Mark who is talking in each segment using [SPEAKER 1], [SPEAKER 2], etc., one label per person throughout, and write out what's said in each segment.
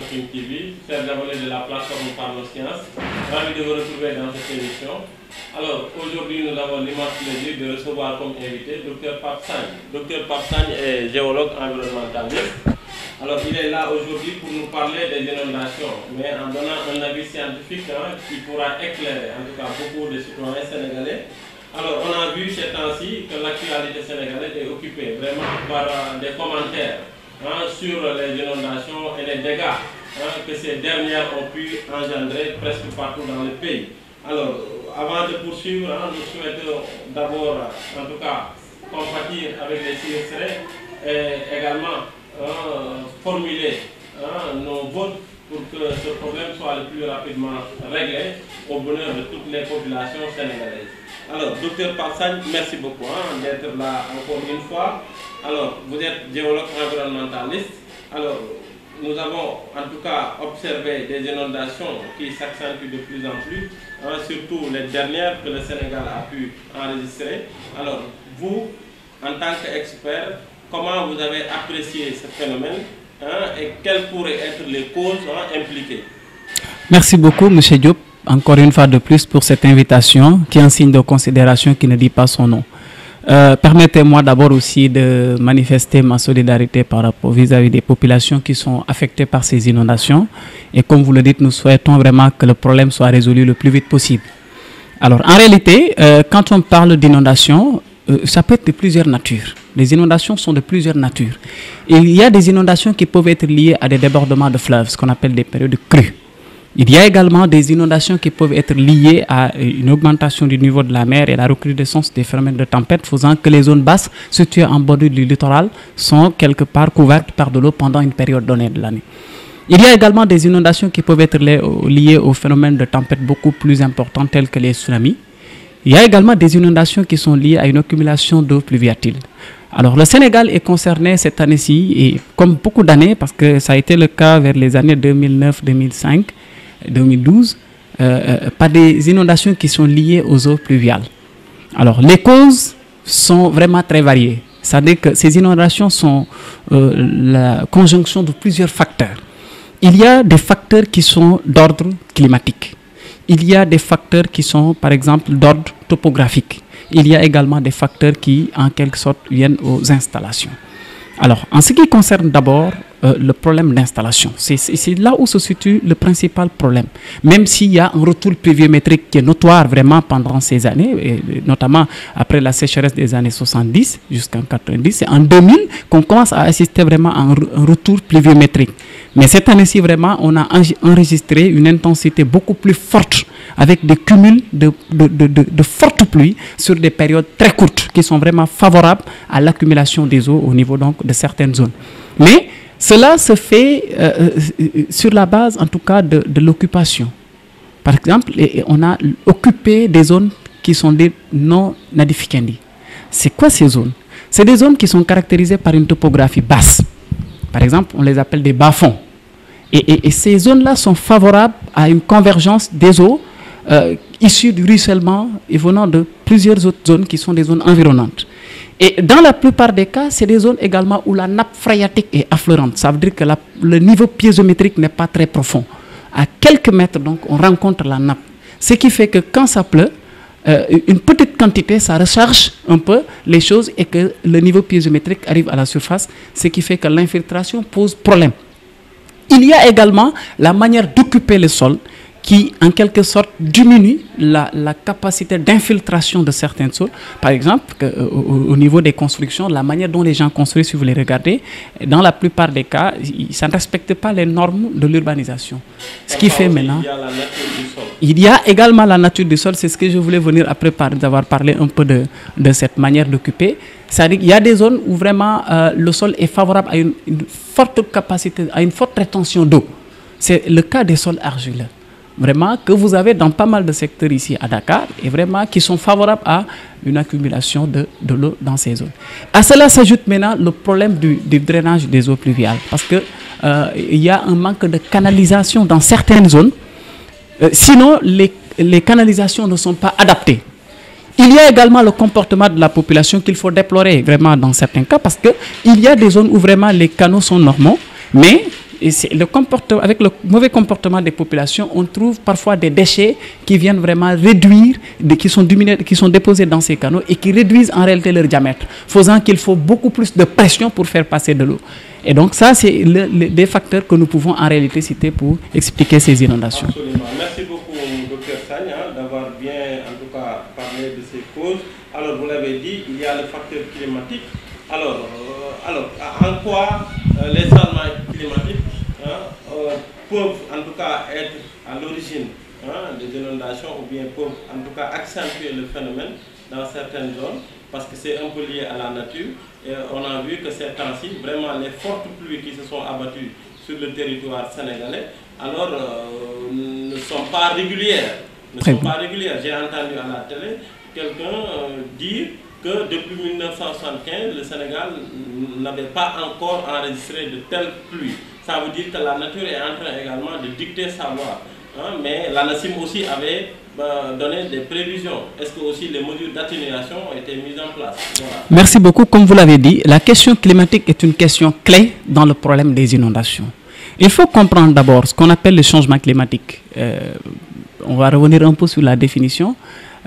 [SPEAKER 1] Spring TV, chers abonnés de la plateforme Parlons Sciences, ravi de vous retrouver dans cette émission. Alors, aujourd'hui, nous avons l'immense plaisir de recevoir comme invité Dr Pape Sagne. Dr Pape Sagne est géologue environnementaliste. Alors, il est là aujourd'hui pour nous parler des inondations, mais en donnant un avis scientifique qui pourra éclairer, en tout cas, beaucoup de citoyens sénégalais. Alors, on a vu ces temps-ci que l'actualité sénégalaise est occupée vraiment par des commentaires sur les inondations et les dégâts que ces dernières ont pu engendrer presque partout dans le pays. Alors, avant de poursuivre, nous souhaitons d'abord, en tout cas, compatir avec les sinistrés et également formuler nos votes pour que ce problème soit le plus rapidement réglé au bonheur de toutes les populations sénégalaises. Alors, Dr Pape Sagne, merci beaucoup d'être là encore une fois. Alors, vous êtes géologue environnementaliste. Alors, nous avons en tout cas observé des inondations qui s'accentuent de plus en plus, surtout les dernières que le Sénégal a pu enregistrer. Alors, vous, en tant qu'expert, comment vous avez apprécié ce phénomène et quelles pourraient être les causes impliquées?
[SPEAKER 2] Merci beaucoup, M. Diop, encore une fois de plus pour cette invitation qui est un signe de considération qui ne dit pas son nom. Permettez-moi d'abord aussi de manifester ma solidarité par rapport vis-à-vis des populations qui sont affectées par ces inondations. Et comme vous le dites, nous souhaitons vraiment que le problème soit résolu le plus vite possible. Alors, en réalité, quand on parle d'inondations, ça peut être de plusieurs natures. Les inondations sont de plusieurs natures. Et il y a des inondations qui peuvent être liées à des débordements de fleuves, ce qu'on appelle des périodes crues. Il y a également des inondations qui peuvent être liées à une augmentation du niveau de la mer et la recrudescence des phénomènes de tempête, faisant que les zones basses situées en bordure du littoral sont quelque part couvertes par de l'eau pendant une période donnée de l'année. Il y a également des inondations qui peuvent être liées aux phénomènes de tempête beaucoup plus importants tels que les tsunamis. Il y a également des inondations qui sont liées à une accumulation d'eau pluviatile. Alors, le Sénégal est concerné cette année-ci, et comme beaucoup d'années, parce que ça a été le cas vers les années 2009, 2005, 2012, par des inondations qui sont liées aux eaux pluviales. Alors, les causes sont vraiment très variées. C'est-à-dire que ces inondations sont la conjonction de plusieurs facteurs. Il y a des facteurs qui sont d'ordre climatique. Il y a des facteurs qui sont, par exemple, d'ordre topographique. Il y a également des facteurs qui, en quelque sorte, viennent aux installations. Alors, en ce qui concerne d'abord le problème d'installation, c'est là où se situe le principal problème. Même s'il y a un retour pluviométrique qui est notoire vraiment pendant ces années, et notamment après la sécheresse des années 70 jusqu'en 90, c'est en 2000 qu'on commence à assister vraiment à un retour pluviométrique. Mais cette année-ci, vraiment, on a enregistré une intensité beaucoup plus forte avec des cumuls de fortes pluies sur des périodes très courtes qui sont vraiment favorables à l'accumulation des eaux au niveau donc de certaines zones. Mais cela se fait sur la base, en tout cas, de l'occupation. Par exemple, on a occupé des zones qui sont des non-aedificandi. C'est quoi ces zones? C'est des zones qui sont caractérisées par une topographie basse. Par exemple, on les appelle des bas-fonds. Et ces zones-là sont favorables à une convergence des eaux issues du ruissellement et venant de plusieurs autres zones qui sont des zones environnantes. Et dans la plupart des cas, c'est des zones également où la nappe phréatique est affleurante. Ça veut dire que le niveau piézométrique n'est pas très profond. À quelques mètres, donc, on rencontre la nappe. Ce qui fait que quand ça pleut, une petite quantité, ça recharge un peu les choses et que le niveau piézométrique arrive à la surface, ce qui fait que l'infiltration pose problème. Il y a également la manière d'occuper le sol qui, en quelque sorte, diminue la capacité d'infiltration de certains sols. Par exemple, au niveau des constructions, la manière dont les gens construisent, si vous les regardez, dans la plupart des cas, ça ne respecte pas les normes de l'urbanisation. Ce qui fait maintenant... Il y a également la nature du sol, c'est ce que je voulais venir après d'avoir parlé un peu de cette manière d'occuper. C'est-à-dire qu'il y a des zones où vraiment le sol est favorable à une forte capacité, à une forte rétention d'eau. C'est le cas des sols argileux. Vraiment, que vous avez dans pas mal de secteurs ici à Dakar, et vraiment qui sont favorables à une accumulation de l'eau dans ces zones. À cela s'ajoute maintenant le problème du drainage des eaux pluviales, parce que il y a un manque de canalisation dans certaines zones. Sinon, les canalisations ne sont pas adaptées. Il y a également le comportement de la population qu'il faut déplorer vraiment dans certains cas, parce qu'il y a des zones où vraiment les canaux sont normaux, mais avec le mauvais comportement des populations, on trouve parfois des déchets qui viennent vraiment réduire, qui sont déposés dans ces canaux et qui réduisent en réalité leur diamètre, faisant qu'il faut beaucoup plus de pression pour faire passer de l'eau. Et donc ça, c'est des facteurs que nous pouvons en réalité citer pour expliquer ces inondations.
[SPEAKER 1] Absolument. Merci beaucoup, Dr Sagne, d'avoir bien, en tout cas, parlé de ces causes. Alors, vous l'avez dit, il y a le facteur climatique. Alors en quoi les changements climatiques peuvent, en tout cas, être à l'origine des inondations ou bien peuvent, en tout cas, accentuer le phénomène dans certaines zones, parce que c'est un peu lié à la nature. Et on a vu que ces temps-ci, vraiment, les fortes pluies qui se sont abattues sur le territoire sénégalais, alors ne sont pas régulières. J'ai entendu à la télé quelqu'un dire que depuis 1975, le Sénégal n'avait pas encore enregistré de telles pluies. Ça veut dire que la nature est en train également de dicter sa voie. Mais la NACIM aussi avait donné des prévisions. Est-ce que aussi les mesures d'atténuation ont été mises en place? Voilà.
[SPEAKER 2] Merci beaucoup. Comme vous l'avez dit, la question climatique est une question clé dans le problème des inondations. Il faut comprendre d'abord ce qu'on appelle le changement climatique. On va revenir un peu sur la définition.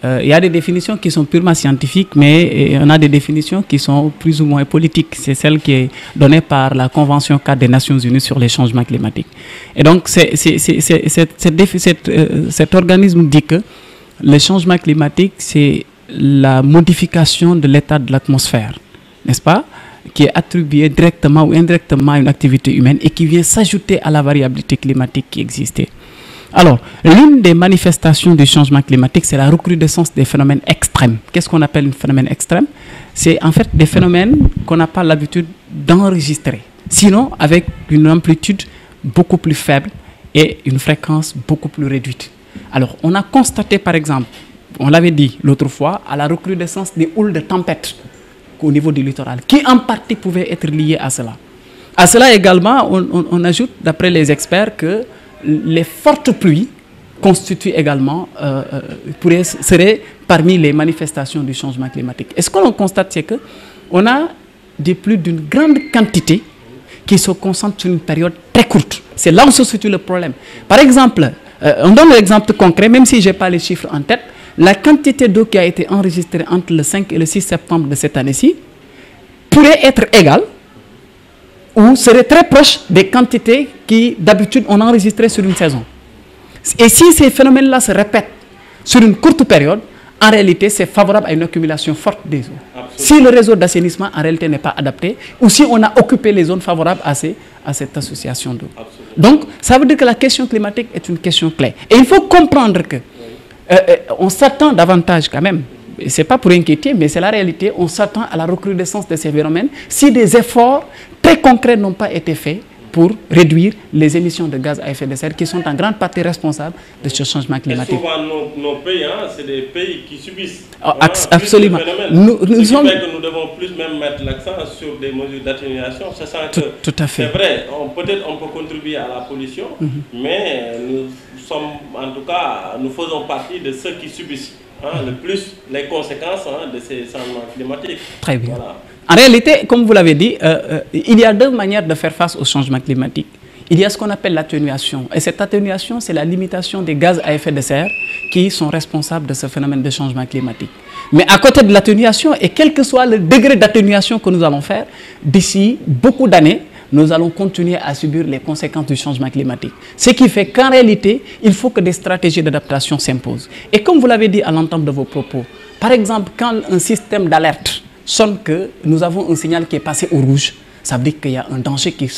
[SPEAKER 2] Il y a des définitions qui sont purement scientifiques, mais on a des définitions qui sont plus ou moins politiques. C'est celle qui est donnée par la Convention cadre des Nations Unies sur les changements climatiques. Et donc, cet organisme dit que le changement climatique, c'est la modification de l'état de l'atmosphère, n'est-ce pas, qui est attribuée directement ou indirectement à une activité humaine et qui vient s'ajouter à la variabilité climatique qui existait. Alors, l'une des manifestations du changement climatique, c'est la recrudescence des phénomènes extrêmes. Qu'est-ce qu'on appelle un phénomène extrême? C'est en fait des phénomènes qu'on n'a pas l'habitude d'enregistrer, sinon avec une amplitude beaucoup plus faible et une fréquence beaucoup plus réduite. Alors, on a constaté par exemple, on l'avait dit l'autre fois, à la recrudescence des houles de tempête au niveau du littoral, qui en partie pouvaient être liées à cela. À cela également, on ajoute, d'après les experts, que les fortes pluies constituent également, seraient parmi les manifestations du changement climatique. Et ce que l'on constate, c'est qu'on a des pluies d'une grande quantité qui se concentrent sur une période très courte. C'est là où se situe le problème. Par exemple, on donne l'exemple concret, même si je n'ai pas les chiffres en tête, la quantité d'eau qui a été enregistrée entre le 5 et le 6 septembre de cette année-ci pourrait être égale ou serait très proche des quantités qui, d'habitude, on enregistrait sur une saison. Et si ces phénomènes-là se répètent sur une courte période, en réalité, c'est favorable à une accumulation forte des eaux. Absolument. Si le réseau d'assainissement, en réalité, n'est pas adapté, ou si on a occupé les zones favorables à cette association d'eau. Donc, ça veut dire que la question climatique est une question clé. Et il faut comprendre que on s'attend davantage quand même, ce n'est pas pour inquiéter, mais c'est la réalité, on s'attend à la recrudescence de ces phénomènes si des efforts très concrets n'ont pas été faits pour réduire les émissions de gaz à effet de serre qui sont en grande partie responsables de ce changement climatique.
[SPEAKER 1] Et souvent, nos pays, c'est des pays qui subissent
[SPEAKER 2] absolument.
[SPEAKER 1] Nous devons plus même mettre l'accent sur des mesures d'atténuation, sachant que
[SPEAKER 2] tout à fait.
[SPEAKER 1] C'est vrai, peut-être on peut contribuer à la pollution, mais nous sommes, en tout cas, nous faisons partie de ceux qui subissent le plus les conséquences de ces changements climatiques.
[SPEAKER 2] Très bien.
[SPEAKER 1] Voilà.
[SPEAKER 2] En réalité, comme vous l'avez dit, il y a deux manières de faire face au changement climatique. Il y a ce qu'on appelle l'atténuation. Et cette atténuation, c'est la limitation des gaz à effet de serre qui sont responsables de ce phénomène de changement climatique. Mais à côté de l'atténuation, et quel que soit le degré d'atténuation que nous allons faire, d'ici beaucoup d'années, nous allons continuer à subir les conséquences du changement climatique. Ce qui fait qu'en réalité, il faut que des stratégies d'adaptation s'imposent. Et comme vous l'avez dit à l'entame de vos propos, par exemple, quand un système d'alerte sonne que nous avons un signal qui est passé au rouge, ça veut dire qu'il y a un danger qui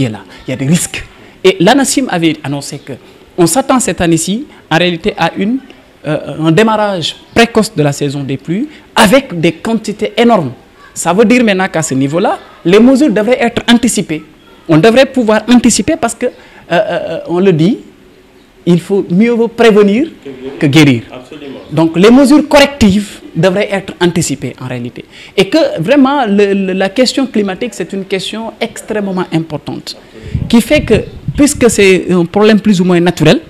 [SPEAKER 2] est là, il y a des risques. Et l'ANACIM avait annoncé qu'on s'attend cette année-ci, en réalité, à un démarrage précoce de la saison des pluies avec des quantités énormes. Ça veut dire maintenant qu'à ce niveau-là, les mesures devraient être anticipées. On devrait pouvoir anticiper parce que, on le dit, il faut mieux prévenir que guérir.
[SPEAKER 1] Absolument.
[SPEAKER 2] Donc les mesures correctives devraient être anticipées en réalité. Et que vraiment la question climatique, c'est une question extrêmement importante. Qui fait que, puisque c'est un problème plus ou moins naturel,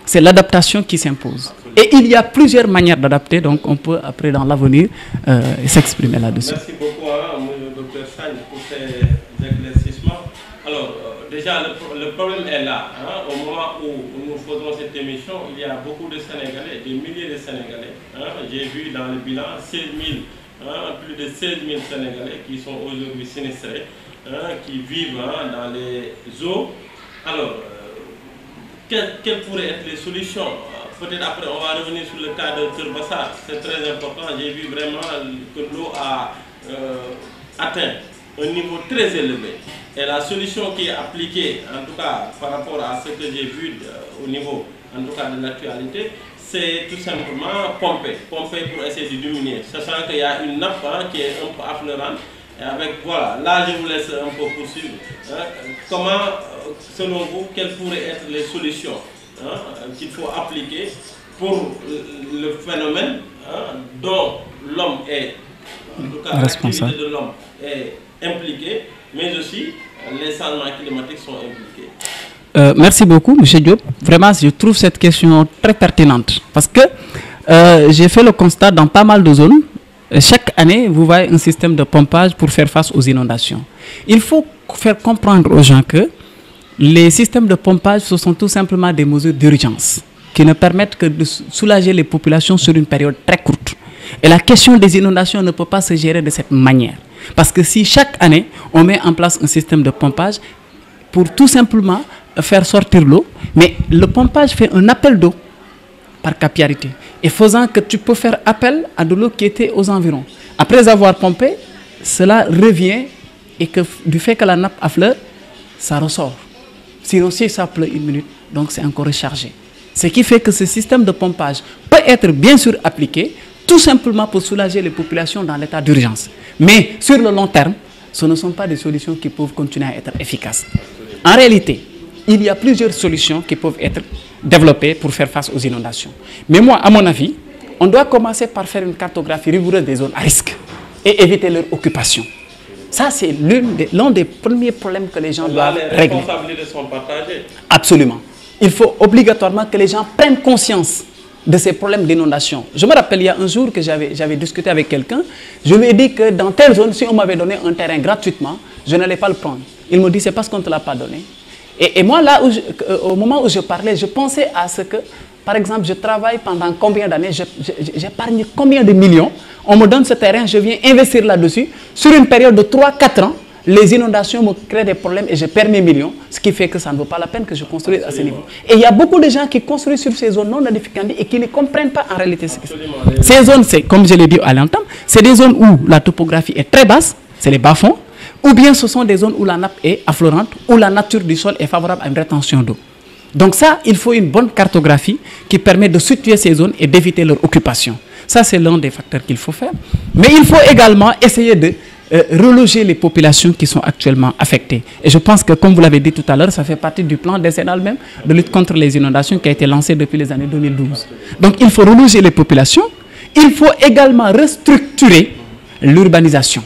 [SPEAKER 2] c'est l'adaptation qui s'impose. Et il y a plusieurs manières d'adapter, donc on peut après dans l'avenir s'exprimer là-dessus.
[SPEAKER 1] Merci beaucoup, Dr Sagne, pour ces éclaircissements. Alors, déjà, déjà, le problème est là. Hein. Au moment où nous faisons cette émission, il y a beaucoup de Sénégalais, des milliers de Sénégalais. Hein. J'ai vu dans le bilan 16 000, plus de 16 000 Sénégalais qui sont aujourd'hui sinistrés, qui vivent dans les eaux. Alors, quelles pourraient être les solutions? Peut-être après, on va revenir sur le cas de Turbassar. C'est très important. J'ai vu vraiment que l'eau a atteint un niveau très élevé. Et la solution qui est appliquée, en tout cas par rapport à ce que j'ai vu au niveau, en tout cas de l'actualité, c'est tout simplement pomper pour essayer de diminuer. Sachant qu'il y a une nappe qui est un peu affleurante. Et avec, voilà, là je vous laisse un peu poursuivre. Comment, selon vous, quelles pourraient être les solutions qu'il faut appliquer pour le phénomène dont l'homme est, en tout cas l'activité de l'homme est impliquée, mais aussi les changements climatiques sont impliqués?
[SPEAKER 2] Merci beaucoup, M. Diop. Vraiment, je trouve cette question très pertinente parce que j'ai fait le constat dans pas mal de zones. Chaque année, vous voyez un système de pompage pour faire face aux inondations. Il faut faire comprendre aux gens que les systèmes de pompage, ce sont tout simplement des mesures d'urgence qui ne permettent que de soulager les populations sur une période très courte. Et la question des inondations ne peut pas se gérer de cette manière. Parce que si chaque année, on met en place un système de pompage pour tout simplement faire sortir l'eau, mais le pompage fait un appel d'eau par capillarité, et faisant que tu peux faire appel à de l'eau qui était aux environs. Après avoir pompé, cela revient et que du fait que la nappe affleure, ça ressort. Sinon, si ça pleut une minute, donc c'est encore rechargé. Ce qui fait que ce système de pompage peut être bien sûr appliqué, tout simplement pour soulager les populations dans l'état d'urgence. Mais sur le long terme, ce ne sont pas des solutions qui peuvent continuer à être efficaces. En réalité, il y a plusieurs solutions qui peuvent être développées pour faire face aux inondations. Mais moi, à mon avis, on doit commencer par faire une cartographie rigoureuse des zones à risque et éviter leur occupation. Ça, c'est l'un des premiers problèmes que les gens doivent régler.
[SPEAKER 1] Les responsabilités sont partagées.
[SPEAKER 2] Absolument. Il faut obligatoirement que les gens prennent conscience de ces problèmes d'inondation. Je me rappelle, il y a un jour que j'avais discuté avec quelqu'un, je lui ai dit que dans telle zone, si on m'avait donné un terrain gratuitement, je n'allais pas le prendre. Il me dit, c'est parce qu'on ne te l'a pas donné. Et moi, là, au moment où je parlais, je pensais à ce que, par exemple, je travaille pendant combien d'années, j'épargne combien de millions, on me donne ce terrain, je viens investir là-dessus, sur une période de 3-4 ans, les inondations me créent des problèmes et je perds mes millions, ce qui fait que ça ne vaut pas la peine que je construise à ce niveau. Et il y a beaucoup de gens qui construisent sur ces zones non aedificantes et qui ne comprennent pas en réalité ce qui se passe. Ces zones, comme je l'ai dit à l'entame, c'est des zones où la topographie est très basse, c'est les bas-fonds, ou bien ce sont des zones où la nappe est affleurante, où la nature du sol est favorable à une rétention d'eau. Donc ça, il faut une bonne cartographie qui permet de situer ces zones et d'éviter leur occupation. Ça, c'est l'un des facteurs qu'il faut faire. Mais il faut également essayer de reloger les populations qui sont actuellement affectées. Et je pense que, comme vous l'avez dit tout à l'heure, ça fait partie du plan décennal même de lutte contre les inondations qui a été lancé depuis les années 2012. Donc il faut reloger les populations. Il faut également restructurer l'urbanisation.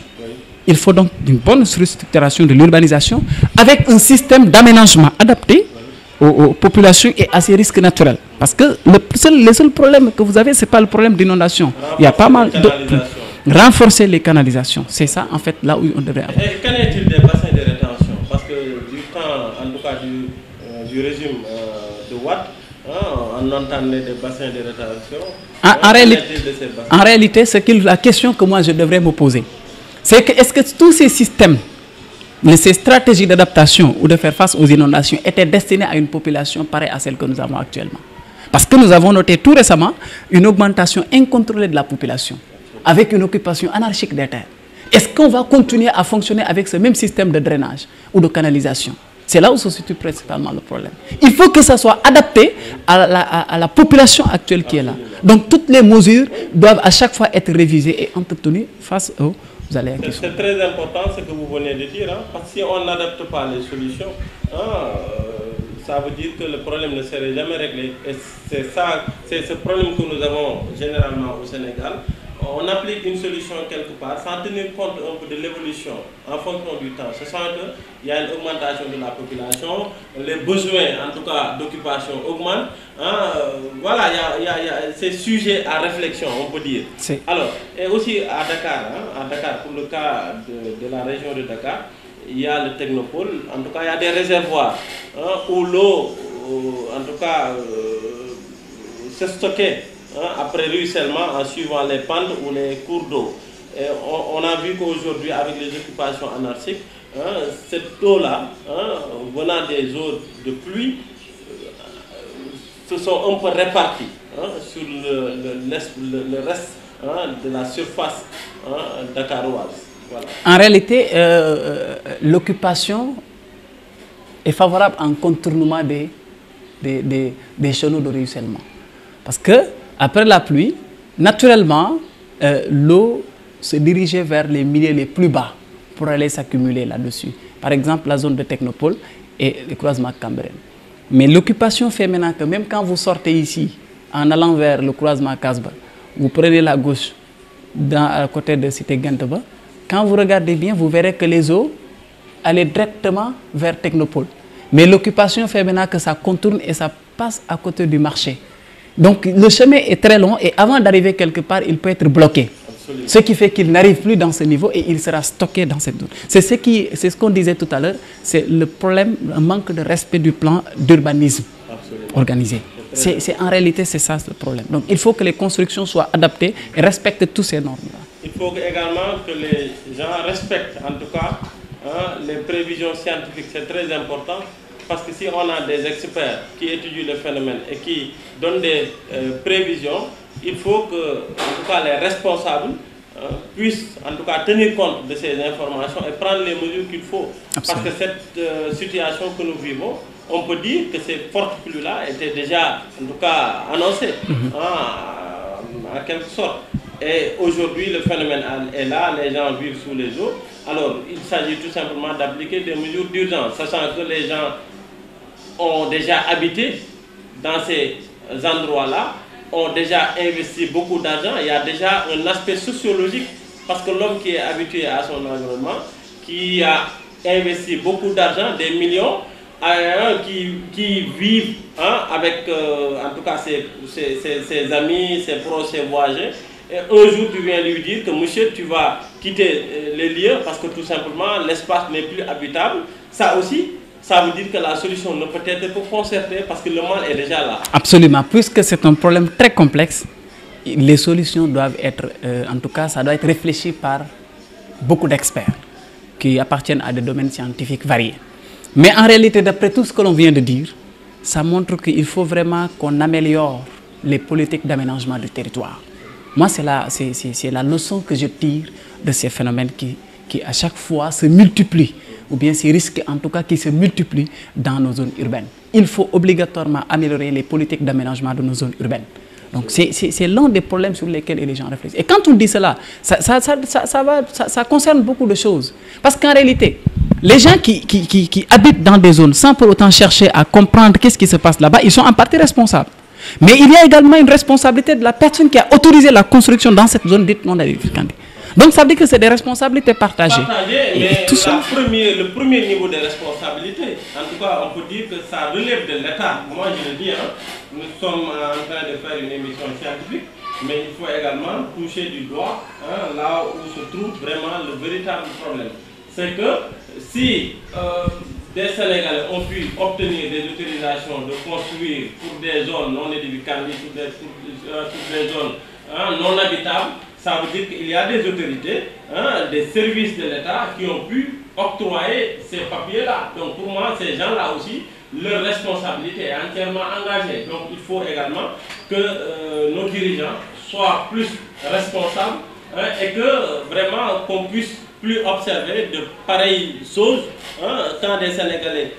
[SPEAKER 2] Il faut donc une bonne restructuration de l'urbanisation avec un système d'aménagement adapté aux populations et à ces risques naturels. Parce que le seul problème que vous avez, ce n'est pas le problème d'inondation. Il y a pas mal de... Renforcer les canalisations. C'est ça, en fait, là où on devrait avoir.
[SPEAKER 1] Et qu'en est-il des bassins de rétention? Parce que du temps, en tout cas du régime de Watt, on entendait des bassins de rétention.
[SPEAKER 2] En réalité, la question que moi je devrais me poser, c'est que est-ce que tous ces systèmes, ces stratégies d'adaptation ou de faire face aux inondations étaient destinées à une population pareille à celle que nous avons actuellement? Parce que nous avons noté tout récemment une augmentation incontrôlée de la population, avec une occupation anarchique des terres. Est-ce qu'on va continuer à fonctionner avec ce même système de drainage ou de canalisation? C'est là où se situe principalement le problème. Il faut que ça soit adapté à la population actuelle qui est là. Donc toutes les mesures doivent à chaque fois être révisées et entretenues face aux aléas qui sont.
[SPEAKER 1] C'est très important ce que vous venez de dire, parce que si on n'adapte pas les solutions, ça veut dire que le problème ne serait jamais réglé. Et c'est ce problème que nous avons généralement au Sénégal. On applique une solution quelque part sans tenir compte un peu de l'évolution en fonction du temps. Ce sent qu'il y a une augmentation de la population, les besoins en tout cas d'occupation augmentent. Voilà, c'est sujet à réflexion, on peut dire. Alors, et aussi à Dakar, pour le cas de la région de Dakar, il y a le technopole, en tout cas il y a des réservoirs où l'eau, en tout cas, se stockait après ruissellement en suivant les pentes ou les cours d'eau. Et on a vu qu'aujourd'hui, avec les occupations anarchiques, cette eau-là, venant des eaux de pluie, se sont un peu réparties sur le reste de la surface dakaroise. Voilà.
[SPEAKER 2] En réalité, l'occupation est favorable en contournement des chenaux de ruissellement. Parce que après la pluie, naturellement, l'eau se dirigeait vers les milieux les plus bas pour aller s'accumuler là-dessus. Par exemple, la zone de Technopole et le croisement Cambérène. Mais l'occupation fait maintenant que même quand vous sortez ici, en allant vers le croisement Casba, vous prenez la gauche à côté de Cité Ganteba, quand vous regardez bien, vous verrez que les eaux allaient directement vers Technopole. Mais l'occupation fait maintenant que ça contourne et ça passe à côté du marché. Donc le chemin est très long et avant d'arriver quelque part, il peut être bloqué. Absolument. Ce qui fait qu'il n'arrive plus dans ce niveau et il sera stocké dans cette zone. C'est ce qu'on disait tout à l'heure, c'est le problème, un manque de respect du plan d'urbanisme organisé. En réalité, c'est ça le problème. Donc il faut que les constructions soient adaptées et respectent tous ces normes-là.
[SPEAKER 1] Il faut également que les gens respectent, en tout cas, les prévisions scientifiques. C'est très important parce que si on a des experts qui étudient le phénomène et qui donnent des prévisions, il faut que, en tout cas, les responsables puissent, en tout cas, tenir compte de ces informations et prendre les mesures qu'il faut. Absolument. Parce que cette situation que nous vivons, on peut dire que ces fortes pluies-là étaient déjà, en tout cas, annoncées, en quelque sorte. Et aujourd'hui, le phénomène est là, les gens vivent sous les eaux. Alors, il s'agit tout simplement d'appliquer des mesures d'urgence, sachant que les gens ont déjà habité dans ces endroits-là, ont déjà investi beaucoup d'argent. Il y a déjà un aspect sociologique, parce que l'homme qui est habitué à son environnement, qui a investi beaucoup d'argent, des millions, qui vivent avec, en tout cas, ses amis, ses proches, ses voisins. Et un jour, tu viens lui dire que monsieur, tu vas quitter les lieux parce que tout simplement, l'espace n'est plus habitable. Ça aussi, ça veut dire que la solution ne peut être que concertée parce que le mal est déjà là.
[SPEAKER 2] Absolument. Puisque c'est un problème très complexe, les solutions doivent être, en tout cas, ça doit être réfléchi par beaucoup d'experts qui appartiennent à des domaines scientifiques variés. Mais en réalité, d'après tout ce que l'on vient de dire, ça montre qu'il faut vraiment qu'on améliore les politiques d'aménagement du territoire. Moi, c'est la leçon que je tire de ces phénomènes qui à chaque fois se multiplient, ou bien ces risques en tout cas qui se multiplient dans nos zones urbaines. Il faut obligatoirement améliorer les politiques d'aménagement de nos zones urbaines. Donc c'est l'un des problèmes sur lesquels les gens réfléchissent. Et quand on dit cela, ça concerne beaucoup de choses. Parce qu'en réalité, les gens qui habitent dans des zones sans pour autant chercher à comprendre qu'est-ce qui se passe là-bas, ils sont en partie responsables. Mais il y a également une responsabilité de la personne qui a autorisé la construction dans cette zone dite non aedificante. Donc ça veut dire que c'est des responsabilités partagées.
[SPEAKER 1] Mais tout le premier niveau de responsabilité, en tout cas on peut dire que ça relève de l'État. Moi je le dis, nous sommes en train de faire une émission scientifique, mais il faut également toucher du doigt là où se trouve vraiment le véritable problème. C'est que si des Sénégalais ont pu obtenir des autorisations de construire pour des zones non édificantes, pour des zones non habitables, ça veut dire qu'il y a des autorités, des services de l'État qui ont pu octroyer ces papiers-là. Donc pour moi, ces gens-là aussi, leur responsabilité est entièrement engagée. Donc il faut également que nos dirigeants soient plus responsables et que vraiment qu'on puisse plus observer de pareilles choses quand des Sénégalais,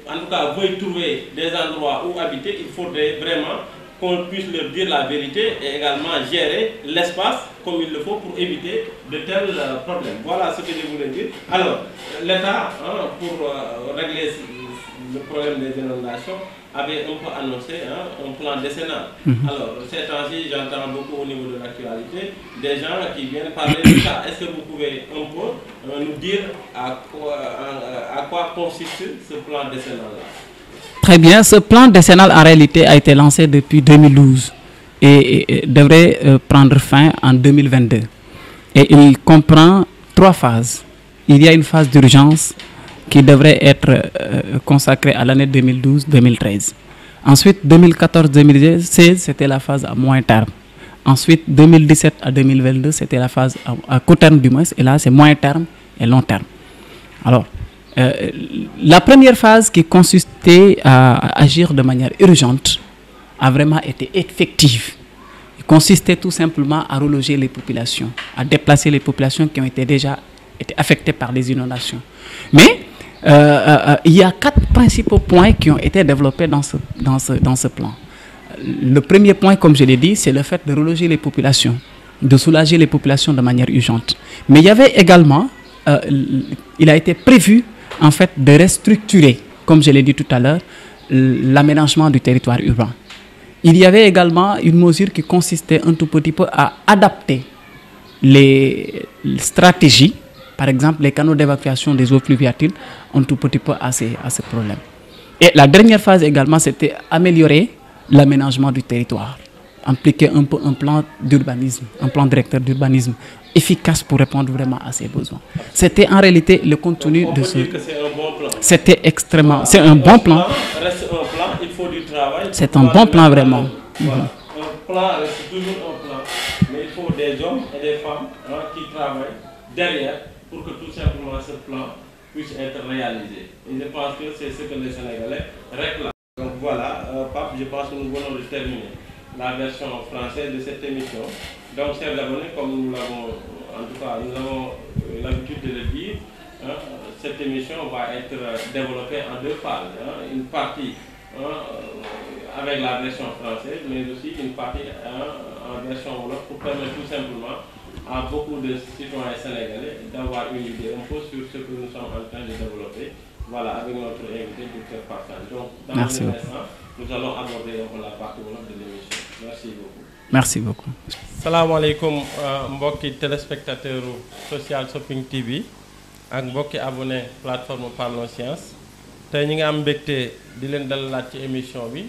[SPEAKER 1] en tout cas, veulent trouver des endroits où habiter. Il faudrait vraiment qu'on puisse leur dire la vérité et également gérer l'espace comme il le faut pour éviter de tels problèmes. Voilà ce que je voulais dire. Alors, l'État, pour régler le problème des inondations, avait un peu annoncé un plan décennal. Alors, ces temps-ci, j'entends beaucoup au niveau de l'actualité des gens qui viennent parler de ça. Est-ce que vous pouvez un peu nous dire à quoi consiste ce plan décennal-là?
[SPEAKER 2] Très bien, ce plan décennal en réalité a été lancé depuis 2012 et devrait prendre fin en 2022. Et il comprend 3 phases. il y a une phase d'urgence qui devrait être consacrée à l'année 2012-2013. Ensuite, 2014-2016, c'était la phase à moyen terme. Ensuite, 2017 à 2022, c'était la phase à court terme du moins. Et là, c'est moyen terme et long terme. Alors, la première phase qui consistait à agir de manière urgente a vraiment été effective. Il consistait tout simplement à reloger les populations, à déplacer les populations qui ont déjà été affectées par les inondations. Mais il y a 4 principaux points qui ont été développés dans ce plan. Le premier point, comme je l'ai dit, c'est le fait de reloger les populations, de soulager les populations de manière urgente. Mais il y avait également, il a été prévu en fait de restructurer, comme je l'ai dit tout à l'heure, l'aménagement du territoire urbain. Il y avait également une mesure qui consistait un tout petit peu à adapter les stratégies, par exemple les canaux d'évacuation des eaux pluviales, un tout petit peu à ce problème. Et la dernière phase également, c'était améliorer l'aménagement du territoire, impliquer un peu un plan d'urbanisme, un plan directeur d'urbanisme efficace pour répondre vraiment à ces besoins. C'était en réalité le contenu de ce...
[SPEAKER 1] C'est un bon plan.
[SPEAKER 2] C'était extrêmement... C'est un bon plan.
[SPEAKER 1] Reste un plan, il faut du travail.
[SPEAKER 2] C'est un bon plan vraiment.
[SPEAKER 1] Voilà. Un plan reste toujours un plan, mais il faut des hommes et des femmes qui travaillent derrière pour que tout simplement ce plan puisse être réalisé. Et je pense que c'est ce que les Sénégalais réclament. Donc voilà, Pape, je pense que nous venons de terminer la version française de cette émission. Donc, chers abonnés, comme nous l'avons, en tout cas, nous avons l'habitude de le dire, cette émission va être développée en 2 phases. Une partie avec la version française, mais aussi une partie en version wolof pour permettre tout simplement à beaucoup de citoyens sénégalais d'avoir une idée un peu sur ce que nous sommes en train de développer. Voilà, avec notre invité, Dr Pape Sagne. Donc, dans un instant, nous allons aborder la partie wolof de l'émission. Merci beaucoup.
[SPEAKER 2] Merci beaucoup.
[SPEAKER 1] Salam alaikum, mbokki téléspectateur Social Shopping TV ak mbokki abonné plateforme Parlons Science. Tey ñi nga am mbégte di leen dalalaat ci émission bi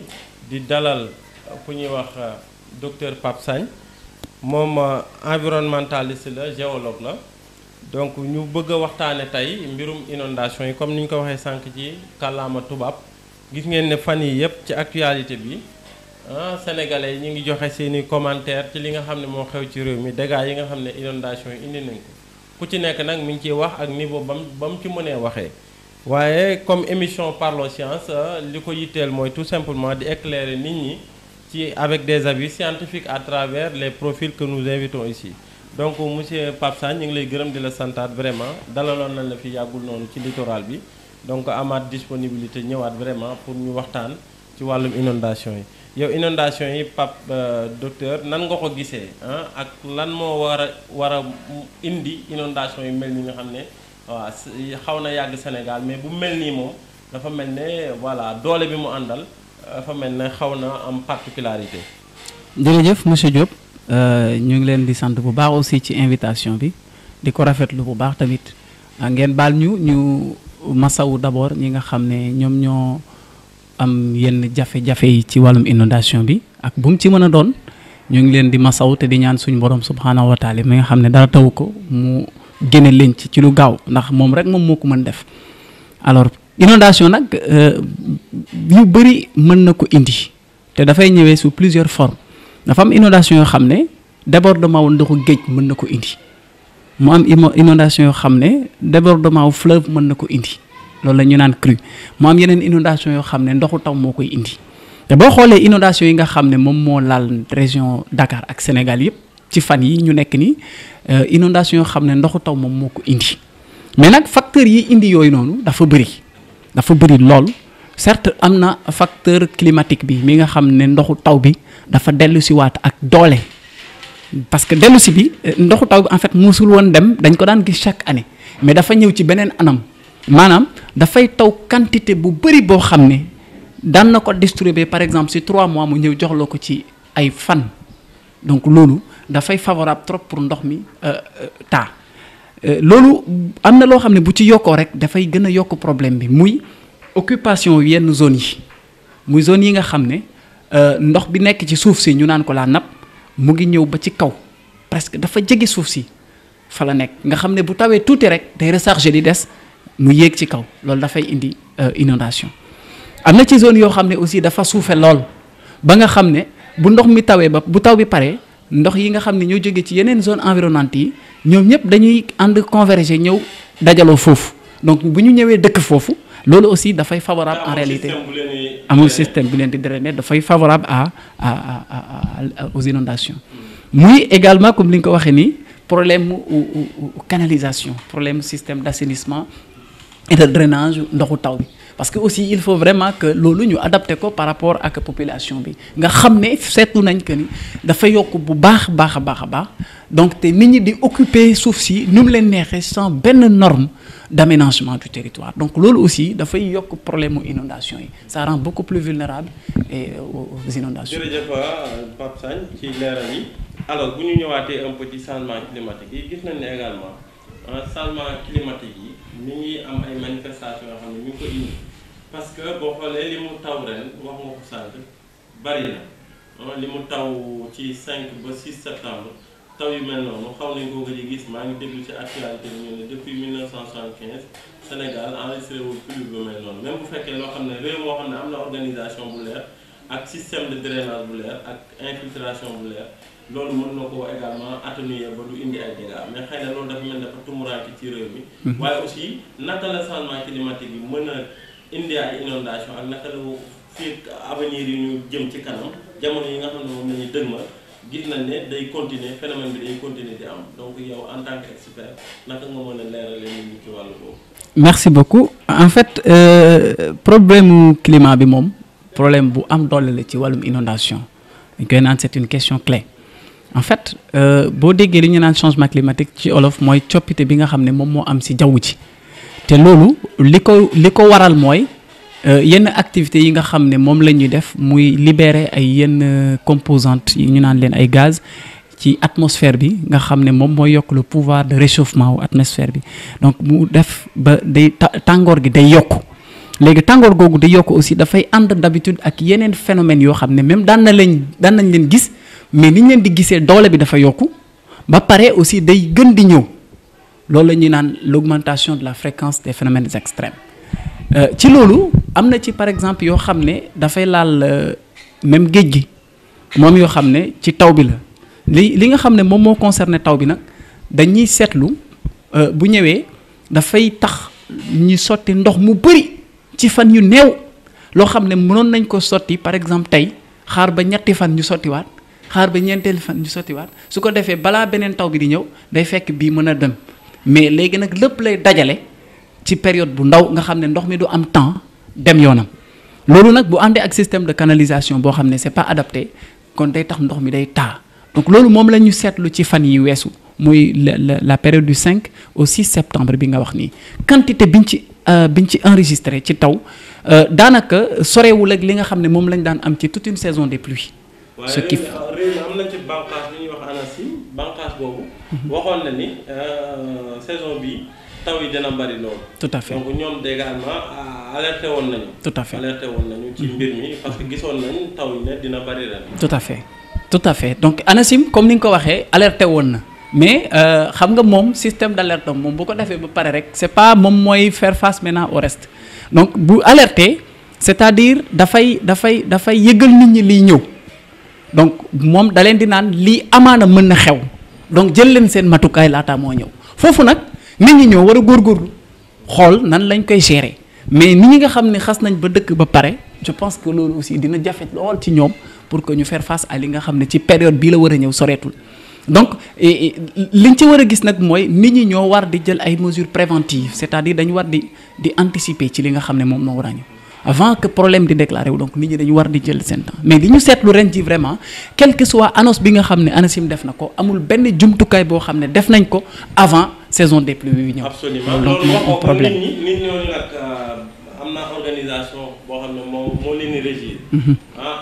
[SPEAKER 1] di dalal ku ñuy wax docteur Pape Sagne moom environnementaliste la géologue la donc ñu bëgg a waxtaane tey mbirum inondation yi comme ni ñu ko waxee sànq ci kàllaama tubaab gis ngeen ne fan yi yëpp ci actualité bi sénégalais yi ñu ngi joxe seeni commentaire ci li nga xam ne moo xew ci réew mi dégâts yi nga xam ne inondation yi indi nañ ko ku ci nekk nag mi ngi ciy wax ak niveau ba mu ci mënee waxee waaye comme émission Parlons Science li ko yitteel mooy tout simplement di éclairer nit ñi ci avec des avis scientifiques à travers les profils que nous invitons ici. Donc monsieur Pape Sagne ñu ngi lay gërëm di la santaat vraiment dalaloon nañ la fi yàggul noonu ci littoral bi donc amaat disponibilité ñëwaat vraiment pour ñu waxtaan ci wàllum inondation yi yow inondation yi Pape docteur nan nga ko gisee ak lan moo war a indi inondation yi mel ni nga xam ne waaw xaw na yàgg Sénégal mais bu mel nii moom dafa mel ne voilà doole bi mu àndal dafa mel ne xaw na am particularité.
[SPEAKER 2] jërëjëf monsieur Diop ñu ngi leen di sant bu baax aussi ci invitation bi di ko rafetlu bu baax tamit ngeen baal ñu masawu d'abord ñi nga xam ne ñoom ñoo am yenn jafe-jafe yi ci wàllum inondation bi ak bu mu ci mën a doon ñu ngi leen di masawu te di ñaan suñu borom subhanahu wa taala mi nga xam ne dara taw ko mu génne leen ci lu gaaw ndax moom rek moom moo ko mën def. Alors inondation nag yu bëri mën na ko indi te dafay ñëwee sous plusieurs formes dafa am inondation yoo xam ne débordement wu ndoxu géej mën na ko indi mu am inondation yoo xam ne débordement wu fleuve mën na ko indi loolu la ñu naan crue mu am yeneen inondation yoo xam ne ndoxu taw moo koy indi te boo xoolee inondation yi nga xam ne moom moo laal région Dakar ak Sénégal yëpp ci fan yi ñu nekk nii inondation yoo xam ne ndoxu taw moom moo ko indi mais nag facteurs yi indi yooyu noonu dafa bëri lool certes am na facteur climatique bi mi nga xam ne ndoxu taw bi dafa dellu si waat ak doole parce que dellu si bi ndoxu taw bi en fait musul woon dem dañ ko daan gis chaque année mais dafa ñëw ci beneen anam maanaam dafay taw quantité bu bëri boo xam ne daan na ko distribuer par exemple si 3 mois mu ñëw joxloo ko ci ay fan donc loolu dafay favorable trop pour ndox mi taa loolu am na loo xam ne bu ci yokkoo rek dafay gën a yokk problème bi muy occupation yenn zones yi muy zones yi nga xam ne ndox bi nekk ci suuf si ñu naan ko la nappe mu ngi ñëw ba ci kaw presque dafa jege suuf si fa la nekk nga xam ne bu tawee tuuti rek day recharger di des mu yéeg ci kaw loolu dafay indi inondation am na ci zone yoo xam ne aussi dafa suufe lool ba nga xam ne bu ndox mi tawee ba bu taw bi paree ndox yi nga xam ne ñoo jógee ci yeneen zone environnante yi ñoom ñëpp dañuy ànd converger ñëw dajaloo foofu donc bu ñu ñëwee dëkk foofu loolu aussi dafay favorable en réalité amul système bu leen di drainer dafay favorable aux inondations muy également comme li nga ko waxee nii problème canalisation problème système d'assainissement et de drainage ndoxu taw bi parce que aussi il faut vraiment que loolu ñu adapté ko par rapport ak population bi nga xam ne seetlu nañ que ni dafa yokk bu baax a baax donc te nit ñi di occuper suuf si nu mu leen neexee sans benn norme d'aménagement du territoire donc loolu aussi dafay yokk problème mu inondation yi ça rend beaucoup plus vulnérable et aux inondations.
[SPEAKER 1] jërëjëf Pape Sagne ci leeral yi alors bu ñu ñëwaatee un peu ci changement climatique yi gis nañ ne également changement climatique yi mi ngi am ay manifestations yoo xam ne ñu ngi ko indi parce que boo xoolee li mu taw ren wax nga ko sànq bari na li mu taw ci 5 ba 6 septembre taw yu mel noonu xaw nañ ko gëj a gis maa ngi déglu ci actualité bi ñu ne depuis 1975 Sénégal enregistré wul pluie bu mel noonu même bu fekkee loo xam ne réew moo xam ne am na organisation bu leer ak système de drainage bu leer ak infiltration bu leer loolu mën na ko également atténuer ba du indi ay dégâts mais xëy na loolu dafa mel dafa tumuraanke ci réew mi. waaye aussi naka la changement climatique bi mën a indi ay inondation ak naka la fii avenir yi ñu jëm ci kanam jamono yi nga xam ne moom la ñuy dëgmal gis nañ ne day continuer phénomène bi day continuer di am donc yow en tant qu'expert naka nga mën a leeralal nit ñi ci wàllu boobu.
[SPEAKER 2] merci beaucoup en fait problème climat bi moom problème bu am doole la ci wàllum inondation dañ koy naan c'est une question clé. en fait boo déggee li ñu naan changement climatique ci olof mooy coppite bi nga xam ne moom moo am ci jaww ji te loolu li ko waral mooy yenn activités yi nga xam ne moom la ñuy def muy libérer ay yenn composantes yi ñu naan leen ay gaz ci atmosphère bi nga xam ne moom mooy yokk le pouvoir de réchauffement wu atmosphère bi donc mu def ba day tàngoor gi day yokk léegi tàngoor googu day yokk aussi dafay ànd d'habitude ak yeneen phénomènes yoo xam ne même daan nañ leen gis mais ni ñu leen di gisee doole bi dafa yokku ba pare aussi day gën di ñëw loolu la ñuy naan l'augmentation de la fréquence des phénomènes extrêmes ci loolu am na ci par exemple yoo xam ne dafay laal même géej gi moom yoo xam ne ci taw bi la li nga xam ne moom moo concerné taw bi nag dañuy seetlu bu ñëwee dafay tax ñu sotti ndox mu bari ci fan yu néew loo xam ne mënoon nañ ko sotti par exemple tey xaar ba ñetti fan ñu sottiwaat xaar ba ñeenteeli fan ñu sottiwaat su ko defee balaa beneen taw bi di ñëw day fekk bii mën a dem mais léegi nag lépp lay dajale ci période bu ndaw nga xam ne ndox mi du am temps dem yoonam loolu nag bu àndee ak système de canalisation boo xam ne c'est pas adapté kon day tax ndox mi day taa donc loolu moom la ñu seetlu ci fan yi weesu muy la période du 5 au 6 septembre bi nga wax nii quantité biñ ci enregistré ci taw daanaka sorewul ak li nga xam ne moom lañ daan am ci toute une saison des pluies.
[SPEAKER 1] ce qui réew mi am na ci bànqaas bi ñuy wax ANACIM bànqaas boobu waxoon na ni saison bi taw yi dina bari loolu.
[SPEAKER 2] tout à fait
[SPEAKER 1] donc ñoom également alerté woon nañu.
[SPEAKER 2] tout à fait
[SPEAKER 1] alerté woon nañu ci mbir mi parce que gisoon nañ taw yi ne dina bari ren.
[SPEAKER 2] tout à fait donc ANACIM comme ni nga ko waxee alerté woon na mais xam nga moom système d'alerte moom bu ko defee ba pare rek c'est pas moom mooy faire face maintenant au reste donc bu alerté c'est-à-dire dafay yëgal nit ñi liy ñëw. donc moom da leen di naan lii amaana mën na xew donc jël leen seen matukaay laataa moo ñëw foofu nag nit ñi ñoo war a góorgóorlu xool nan lañ koy gérer mais nit ñi nga xam ne xas nañ ba dëkk ba pare je pense que loolu aussi dina jafe lool ci ñoom pour que ñu faire face à li nga xam ne ci période bii la war a ñëw soreetul donc liñ ci war a gis nag mooy nit ñi ñoo war di jël ay mesures préventives c'est-à-dire dañu war di anticiper ci li nga xam ne moom moo war a ñëw avant que problème di déclaré wu donc nit ñi dañu war di jël seen temps mais li ñu seetlu ren ji vraiment quel que soit annonce bi nga xam ne ANACIM def na ko amul benn jumtukaay boo xam ne def nañ ko avant saison des pluies bi ñëw.
[SPEAKER 1] absolument
[SPEAKER 2] donc
[SPEAKER 1] loolu
[SPEAKER 2] moom problème
[SPEAKER 1] nit ñooñu nag am na organisation boo xam ne moo leen di régir.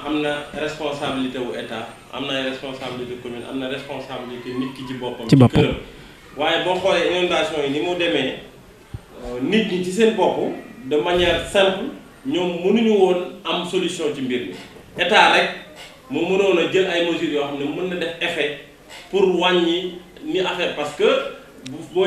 [SPEAKER 1] am na responsabilité wu état am na responsabilité commune am na responsabilité nit ki ci boppam. ci këram waaye boo xoolee inondation yi ni mu demee nit ñi ci seen bopp de manière simple. ñoom mënuñu woon am solution ci mbir mi état rek mu mënoon a jël ay mesures yoo xam ne mën na def effet pour wàññi ni affaire parce que boo